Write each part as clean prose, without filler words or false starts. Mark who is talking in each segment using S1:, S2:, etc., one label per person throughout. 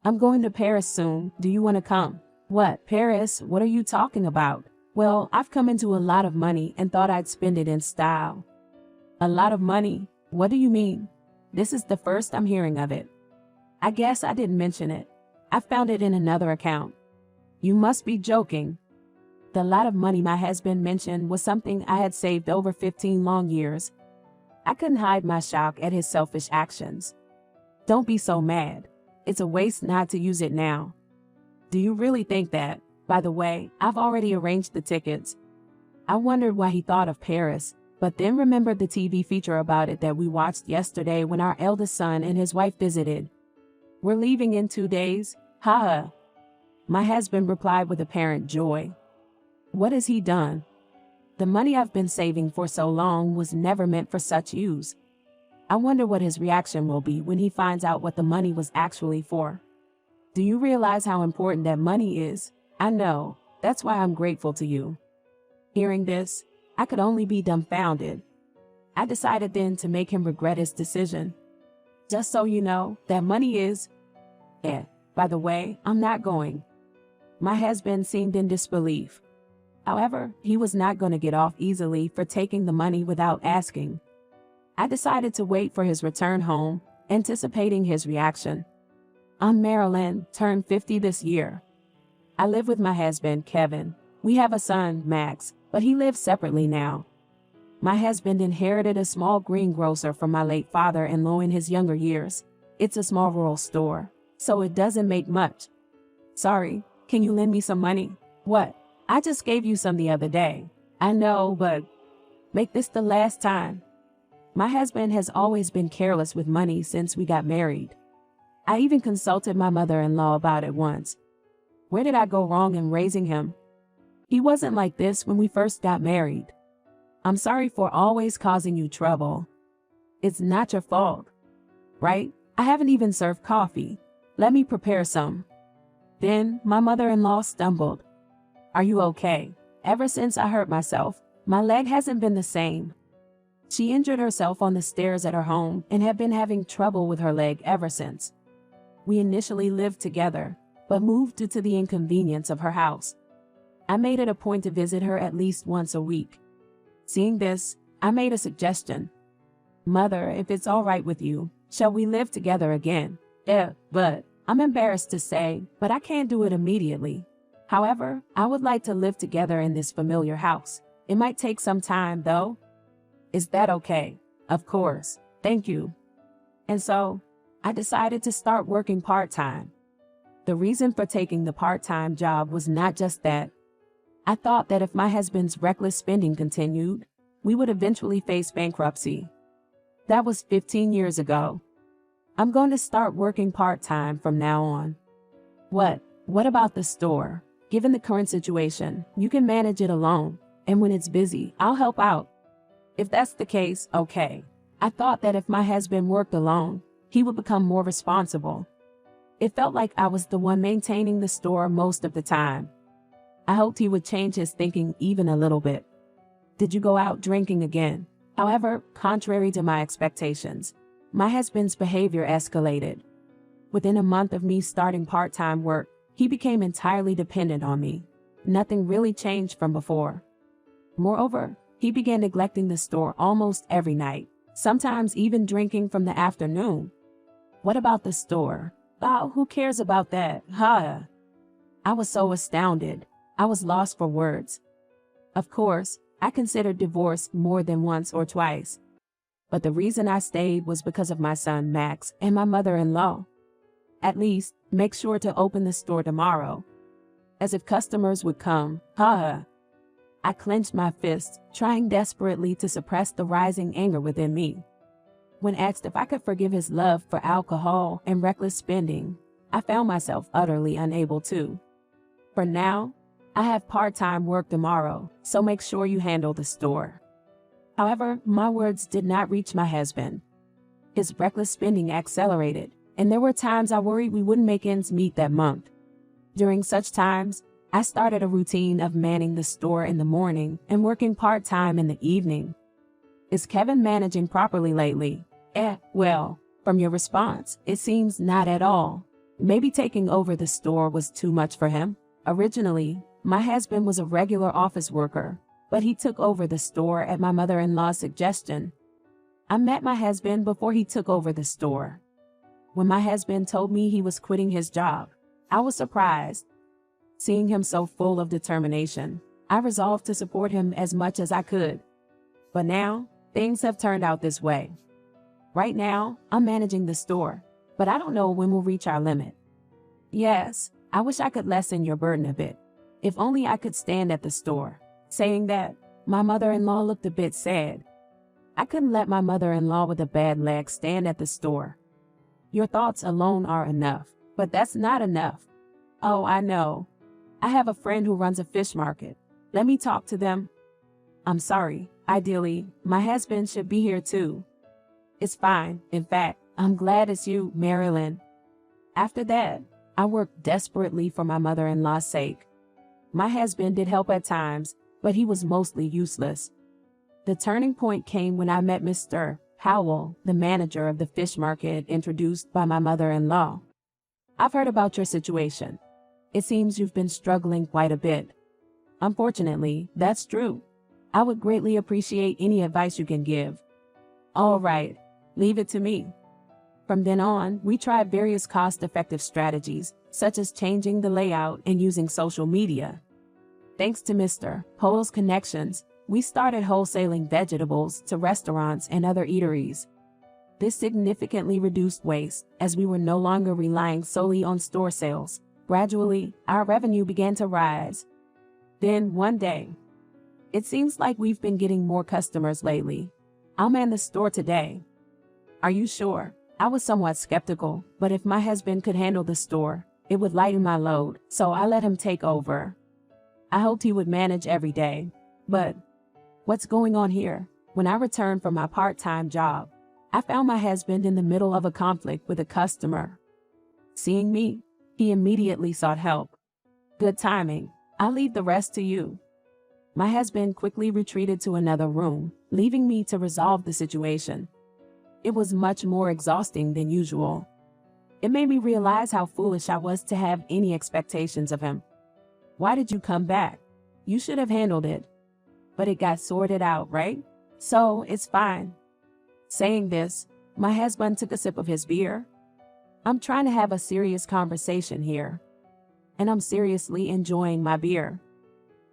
S1: I'm going to Paris soon. Do you want to come? What, Paris? What are you talking about? Well, I've come into a lot of money and thought I'd spend it in style. A lot of money? What do you mean? This is the first I'm hearing of it. I guess I didn't mention it. I found it in another account. You must be joking. The lot of money my husband mentioned was something I had saved over 15 long years. I couldn't hide my shock at his selfish actions. Don't be so mad. It's a waste not to use it now. Do you really think that? By the way, I've already arranged the tickets. I wondered why he thought of Paris, but then remembered the TV feature about it that we watched yesterday when our eldest son and his wife visited. We're leaving in 2 days? Ha! My husband replied with apparent joy. What has he done? The money I've been saving for so long was never meant for such use. I wonder what his reaction will be when he finds out what the money was actually for. Do you realize how important that money is? I know. That's why I'm grateful to you. Hearing this, I could only be dumbfounded. I decided then to make him regret his decision. Just so you know, that money is... By the way, I'm not going. My husband seemed in disbelief. However, he was not going to get off easily for taking the money without asking. I decided to wait for his return home, anticipating his reaction. I'm Marilyn, turned 50 this year. I live with my husband, Kevin. We have a son, Max, but he lives separately now. My husband inherited a small greengrocer from my late father-in-law in his younger years. It's a small rural store, so it doesn't make much. Sorry, can you lend me some money? What? I just gave you some the other day. I know, but make this the last time. My husband has always been careless with money since we got married. I even consulted my mother-in-law about it once. Where did I go wrong in raising him? He wasn't like this when we first got married. I'm sorry for always causing you trouble. It's not your fault. Right? I haven't even served coffee. Let me prepare some. Then my mother-in-law stumbled. Are you okay? Ever since I hurt myself, my leg hasn't been the same. She injured herself on the stairs at her home and had been having trouble with her leg ever since. We initially lived together, but moved due to the inconvenience of her house. I made it a point to visit her at least once a week. Seeing this, I made a suggestion. Mother, if it's all right with you, shall we live together again? But I'm embarrassed to say, but I can't do it immediately. However, I would like to live together in this familiar house. It might take some time, though. Is that okay? Of course. Thank you. And so, I decided to start working part-time. The reason for taking the part-time job was not just that. I thought that if my husband's reckless spending continued, we would eventually face bankruptcy. That was 15 years ago. I'm going to start working part-time from now on. What about the store? Given the current situation, you can manage it alone, and when it's busy, I'll help out. If that's the case, okay. I thought that if my husband worked alone, he would become more responsible. It felt like I was the one maintaining the store most of the time. I hoped he would change his thinking even a little bit. Did you go out drinking again? However, contrary to my expectations, my husband's behavior escalated. Within a month of me starting part-time work, he became entirely dependent on me. Nothing really changed from before. Moreover, he began neglecting the store almost every night, sometimes even drinking from the afternoon. What about the store? Oh, who cares about that? Huh? I was so astounded. I was lost for words. Of course, I considered divorce more than once or twice. But the reason I stayed was because of my son Max and my mother-in-law. At least, make sure to open the store tomorrow. As if customers would come. I clenched my fists, trying desperately to suppress the rising anger within me. When asked if I could forgive his love for alcohol and reckless spending, I found myself utterly unable to. For now, I have part-time work tomorrow, so make sure you handle the store. However, my words did not reach my husband. His reckless spending accelerated, and there were times I worried we wouldn't make ends meet that month. During such times, I started a routine of manning the store in the morning and working part-time in the evening. Is Kevin managing properly lately? Well, from your response, it seems not at all. Maybe taking over the store was too much for him. Originally, my husband was a regular office worker, but he took over the store at my mother-in-law's suggestion. I met my husband before he took over the store. When my husband told me he was quitting his job, I was surprised. Seeing him so full of determination, I resolved to support him as much as I could. But now, things have turned out this way. Right now, I'm managing the store, but I don't know when we'll reach our limit. Yes, I wish I could lessen your burden a bit. If only I could stand at the store. Saying that, my mother-in-law looked a bit sad. I couldn't let my mother-in-law with a bad leg stand at the store. Your thoughts alone are enough, but that's not enough. Oh, I know. I have a friend who runs a fish market. Let me talk to them. I'm sorry. Ideally, my husband should be here too. It's fine. In fact, I'm glad it's you, Marilyn. After that, I worked desperately for my mother-in-law's sake. My husband did help at times, but he was mostly useless. The turning point came when I met Mr. Howell, the manager of the fish market introduced by my mother-in-law. I've heard about your situation. It seems you've been struggling quite a bit. Unfortunately, that's true. I would greatly appreciate any advice you can give. All right, leave it to me. From then on, we tried various cost-effective strategies, such as changing the layout and using social media. Thanks to Mr. Howell's connections, we started wholesaling vegetables to restaurants and other eateries. This significantly reduced waste, as we were no longer relying solely on store sales. Gradually, our revenue began to rise. Then, one day, it seems like we've been getting more customers lately. I'll man the store today. Are you sure? I was somewhat skeptical, but if my husband could handle the store, it would lighten my load, so I let him take over. I hoped he would manage every day. But what's going on here? When I returned from my part-time job, I found my husband in the middle of a conflict with a customer. Seeing me, he immediately sought help. Good timing. I'll leave the rest to you. My husband quickly retreated to another room, leaving me to resolve the situation. It was much more exhausting than usual. It made me realize how foolish I was to have any expectations of him. Why did you come back? You should have handled it. But it got sorted out, right? So, it's fine. Saying this, my husband took a sip of his beer. I'm trying to have a serious conversation here. And I'm seriously enjoying my beer.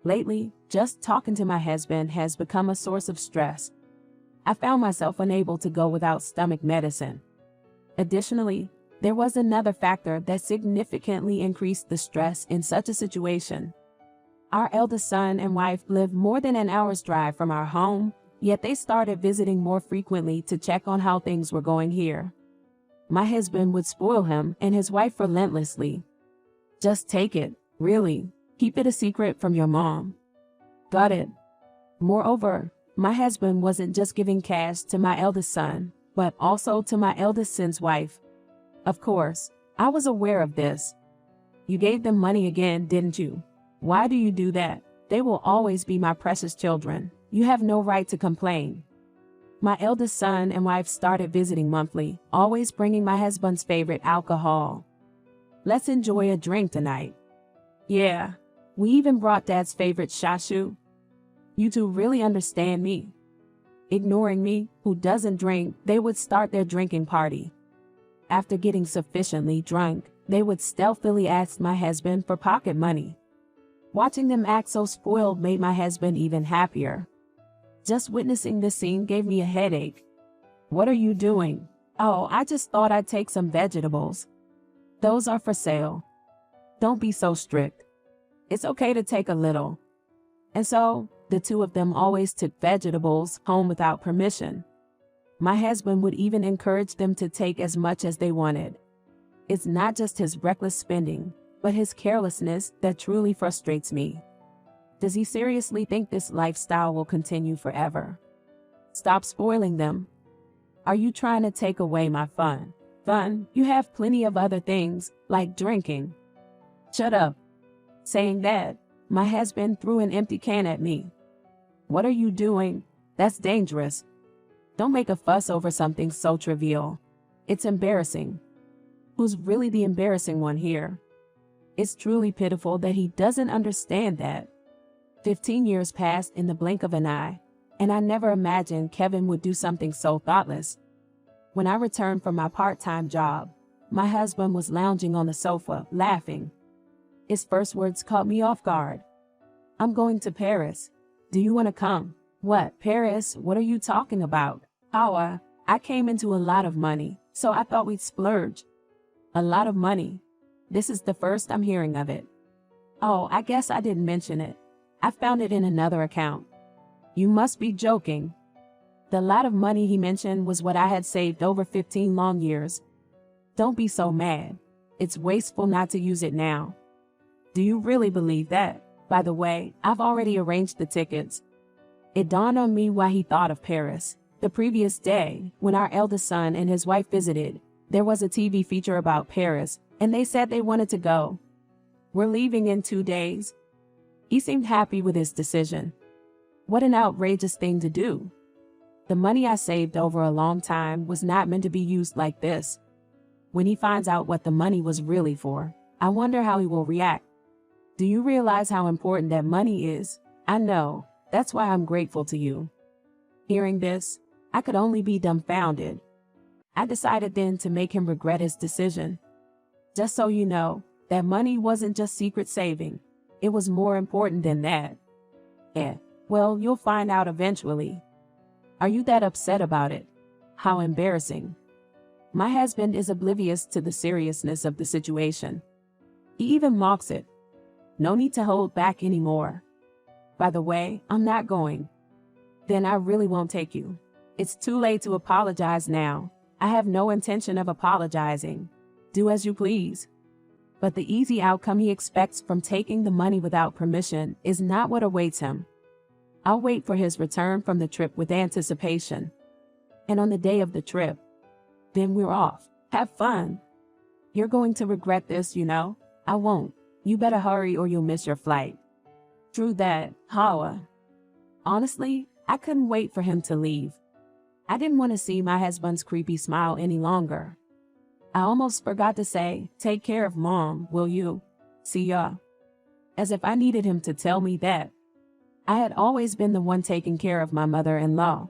S1: Lately, just talking to my husband has become a source of stress. I found myself unable to go without stomach medicine. Additionally, there was another factor that significantly increased the stress in such a situation. Our eldest son and wife live more than an hour's drive from our home, yet they started visiting more frequently to check on how things were going here. My husband would spoil him and his wife relentlessly. Just take it, really. Keep it a secret from your mom. Got it. Moreover, my husband wasn't just giving cash to my eldest son, but also to my eldest son's wife. Of course, I was aware of this. You gave them money again, didn't you? Why do you do that? They will always be my precious children. You have no right to complain. My eldest son and wife started visiting monthly, always bringing my husband's favorite alcohol. Let's enjoy a drink tonight. Yeah, we even brought Dad's favorite shashu. You two really understand me. Ignoring me, who doesn't drink, they would start their drinking party. After getting sufficiently drunk, they would stealthily ask my husband for pocket money. Watching them act so spoiled made my husband even happier. Just witnessing this scene gave me a headache. What are you doing? Oh, I just thought I'd take some vegetables. Those are for sale. Don't be so strict. It's okay to take a little. And so, the two of them always took vegetables home without permission. My husband would even encourage them to take as much as they wanted. It's not just his reckless spending, but his carelessness that truly frustrates me. Does he seriously think this lifestyle will continue forever? Stop spoiling them. Are you trying to take away my fun? Fun? You have plenty of other things, like drinking. Shut up. Saying that, my husband threw an empty can at me. What are you doing? That's dangerous. Don't make a fuss over something so trivial. It's embarrassing. Who's really the embarrassing one here? It's truly pitiful that he doesn't understand that. 15 years passed in the blink of an eye, and I never imagined Kevin would do something so thoughtless. When I returned from my part-time job, my husband was lounging on the sofa, laughing. His first words caught me off guard. "I'm going to Paris. Do you want to come?" "What, Paris? What are you talking about?" "Hawa, I came into a lot of money, so I thought we'd splurge." "A lot of money? This is the first I'm hearing of it." "Oh, I guess I didn't mention it. I found it in another account." "You must be joking." The lot of money he mentioned was what I had saved over 15 long years. "Don't be so mad. It's wasteful not to use it now." "Do you really believe that? By the way, I've already arranged the tickets." It dawned on me why he thought of Paris. The previous day, when our eldest son and his wife visited, there was a TV feature about Paris, and they said they wanted to go. "We're leaving in 2 days." He seemed happy with his decision. What an outrageous thing to do. The money I saved over a long time was not meant to be used like this. When he finds out what the money was really for, I wonder how he will react. Do you realize how important that money is? I know. That's why I'm grateful to you. Hearing this, I could only be dumbfounded. I decided then to make him regret his decision. Just so you know, that money wasn't just secret saving. It was more important than that. Yeah, well, you'll find out eventually. Are you that upset about it? How embarrassing. My husband is oblivious to the seriousness of the situation. He even mocks it. No need to hold back anymore. By the way, I'm not going. Then I really won't take you. It's too late to apologize now. I have no intention of apologizing. Do as you please. But the easy outcome he expects from taking the money without permission is not what awaits him. I'll wait for his return from the trip with anticipation. And on the day of the trip, then we're off. Have fun. You're going to regret this, you know. I won't. You better hurry or you'll miss your flight. True that, Hawa. Honestly, I couldn't wait for him to leave. I didn't want to see my husband's creepy smile any longer. I almost forgot to say, "Take care of Mom, will you? See ya." As if I needed him to tell me that. I had always been the one taking care of my mother-in-law.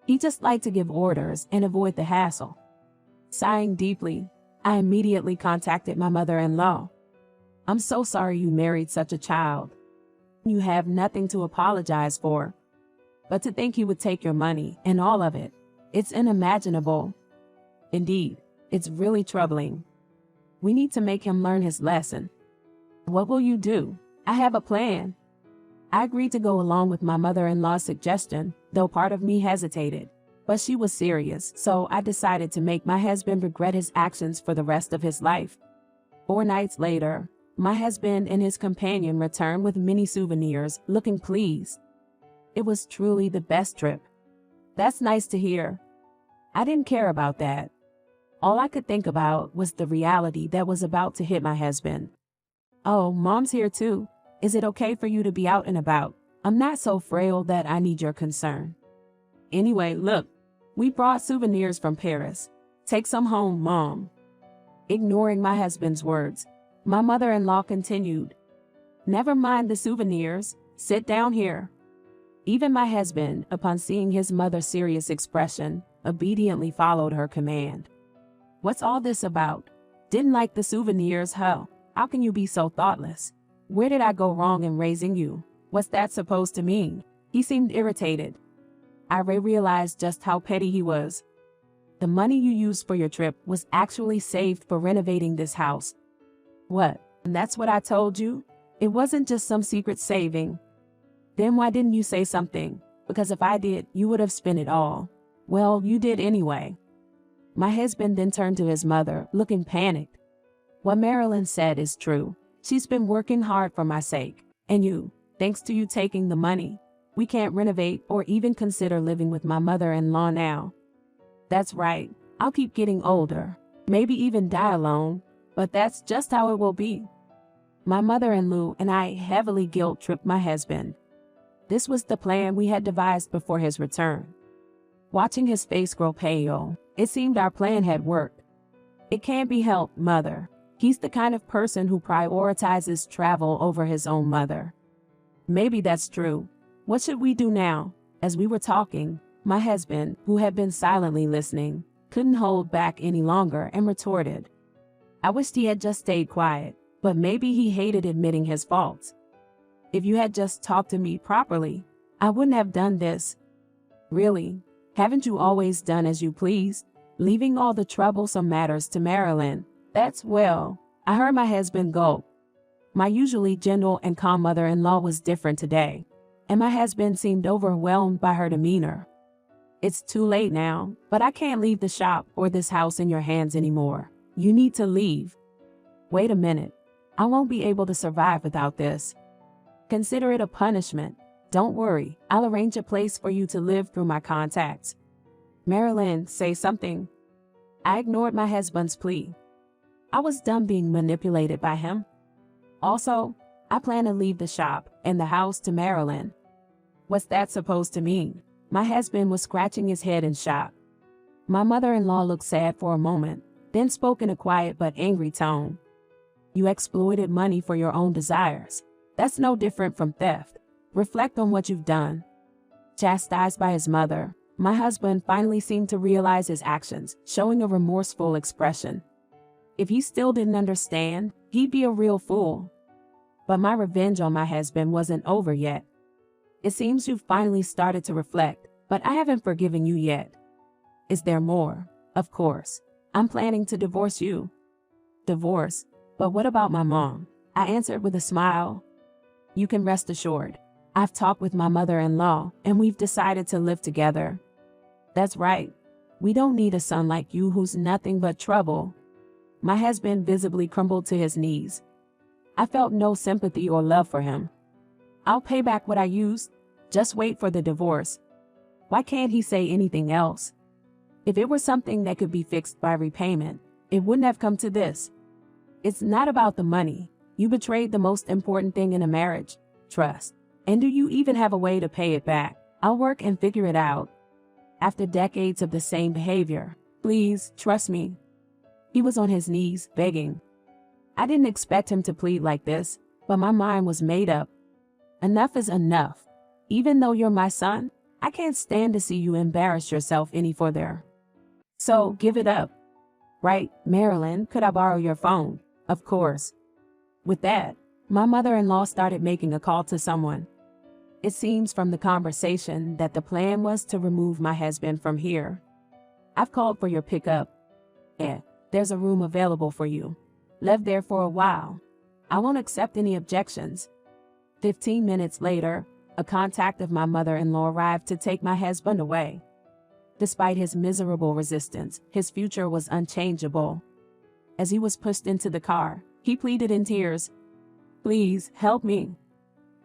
S1: He just liked to give orders and avoid the hassle. Sighing deeply, I immediately contacted my mother-in-law. "I'm so sorry you married such a child. You have nothing to apologize for. But to think he would take your money and all of it, it's unimaginable. Indeed, it's really troubling. We need to make him learn his lesson." "What will you do?" "I have a plan." I agreed to go along with my mother-in-law's suggestion, though part of me hesitated. But she was serious, so I decided to make my husband regret his actions for the rest of his life. 4 nights later, my husband and his companion returned with many souvenirs, looking pleased. It was truly the best trip. That's nice to hear. I didn't care about that. All I could think about was the reality that was about to hit my husband. "Oh, Mom's here too. Is it okay for you to be out and about? I'm not so frail that I need your concern. Anyway, look, we brought souvenirs from Paris. Take some home, Mom." Ignoring my husband's words, my mother-in-law continued, "Never mind the souvenirs. Sit down here." Even my husband, upon seeing his mother's serious expression, obediently followed her command. "What's all this about? Didn't like the souvenirs, huh? How can you be so thoughtless? Where did I go wrong in raising you? What's that supposed to mean?" He seemed irritated. I realized just how petty he was. "The money you used for your trip was actually saved for renovating this house." "What? And that's what I told you? It wasn't just some secret saving." "Then why didn't you say something? Because if I did, you would have spent it all." "Well, you did anyway." My husband then turned to his mother, looking panicked. "What Marilyn said is true. She's been working hard for my sake. And thanks to you taking the money, we can't renovate or even consider living with my mother-in-law now." "That's right. I'll keep getting older. Maybe even die alone. But that's just how it will be." My mother-in-law and I heavily guilt-tripped my husband. This was the plan we had devised before his return. Watching his face grow pale, it seemed our plan had worked. It can't be helped, mother. He's the kind of person who prioritizes travel over his own mother. Maybe that's true. What should we do now? As we were talking, my husband, who had been silently listening, couldn't hold back any longer and retorted. I wished he had just stayed quiet, but maybe he hated admitting his faults. If you had just talked to me properly, I wouldn't have done this. Really? Haven't you always done as you please, leaving all the troublesome matters to Marilyn? Well, I heard my husband gulp. My usually gentle and calm mother-in-law was different today, and my husband seemed overwhelmed by her demeanor. It's too late now, but I can't leave the shop or this house in your hands anymore. You need to leave. Wait a minute. I won't be able to survive without this. Consider it a punishment. Don't worry, I'll arrange a place for you to live through my contacts. Marilyn, say something. I ignored my husband's plea. I was done being manipulated by him. Also, I plan to leave the shop and the house to Marilyn. What's that supposed to mean? My husband was scratching his head in shock. My mother-in-law looked sad for a moment, then spoke in a quiet but angry tone. You exploited money for your own desires. That's no different from theft. Reflect on what you've done. Chastised by his mother, my husband finally seemed to realize his actions, showing a remorseful expression. If he still didn't understand, he'd be a real fool. But my revenge on my husband wasn't over yet. It seems you've finally started to reflect, but I haven't forgiven you yet. Is there more? Of course. I'm planning to divorce you. Divorce? But what about my mom? I answered with a smile. You can rest assured. I've talked with my mother-in-law, and we've decided to live together. That's right. We don't need a son like you who's nothing but trouble. My husband visibly crumbled to his knees. I felt no sympathy or love for him. I'll pay back what I used. Just wait for the divorce. Why can't he say anything else? If it were something that could be fixed by repayment, it wouldn't have come to this. It's not about the money. You betrayed the most important thing in a marriage, trust. And do you even have a way to pay it back? I'll work and figure it out. After decades of the same behavior, please trust me. He was on his knees, begging. I didn't expect him to plead like this, but my mind was made up. Enough is enough. Even though you're my son, I can't stand to see you embarrass yourself any further. So give it up. Right, Marilyn, could I borrow your phone? Of course. With that, my mother-in-law started making a call to someone. It seems from the conversation that the plan was to remove my husband from here. I've called for your pickup. There's a room available for you. Live there for a while. I won't accept any objections. 15 minutes later, a contact of my mother-in-law arrived to take my husband away. Despite his miserable resistance, his future was unchangeable. As he was pushed into the car, he pleaded in tears, "Please, help me."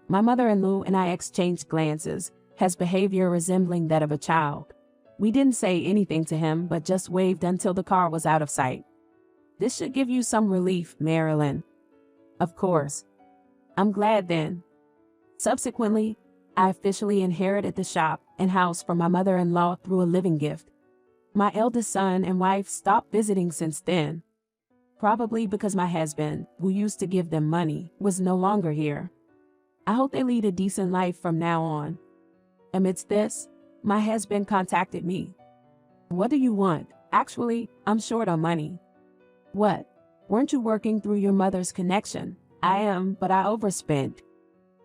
S1: My mother-in-law and I exchanged glances, his behavior resembling that of a child. We didn't say anything to him but just waved until the car was out of sight. This should give you some relief, Marilyn. Of course. I'm glad then. Subsequently, I officially inherited the shop and house from my mother-in-law through a living gift. My eldest son and wife stopped visiting since then. Probably because my husband, who used to give them money, was no longer here. I hope they lead a decent life from now on. Amidst this, my husband contacted me. What do you want? Actually, I'm short on money. What? Weren't you working through your mother's connection? I am, but I overspent.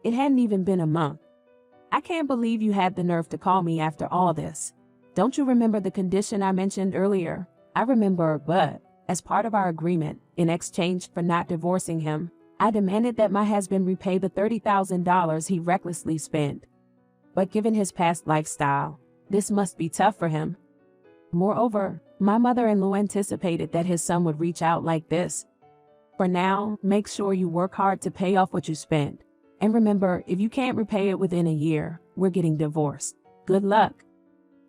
S1: It hadn't even been a month. I can't believe you had the nerve to call me after all this. Don't you remember the condition I mentioned earlier? I remember, but as part of our agreement, in exchange for not divorcing him, I demanded that my husband repay the $30,000 he recklessly spent. But given his past lifestyle, this must be tough for him. Moreover, my mother-in-law anticipated that his son would reach out like this. For now, make sure you work hard to pay off what you spent. And remember, if you can't repay it within a year, we're getting divorced. Good luck.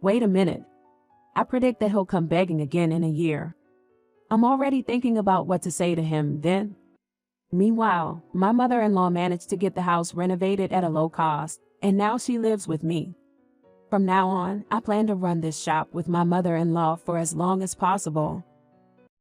S1: Wait a minute. I predict that he'll come begging again in a year. I'm already thinking about what to say to him then. Meanwhile, my mother-in-law managed to get the house renovated at a low cost, and now she lives with me. From now on, I plan to run this shop with my mother-in-law for as long as possible.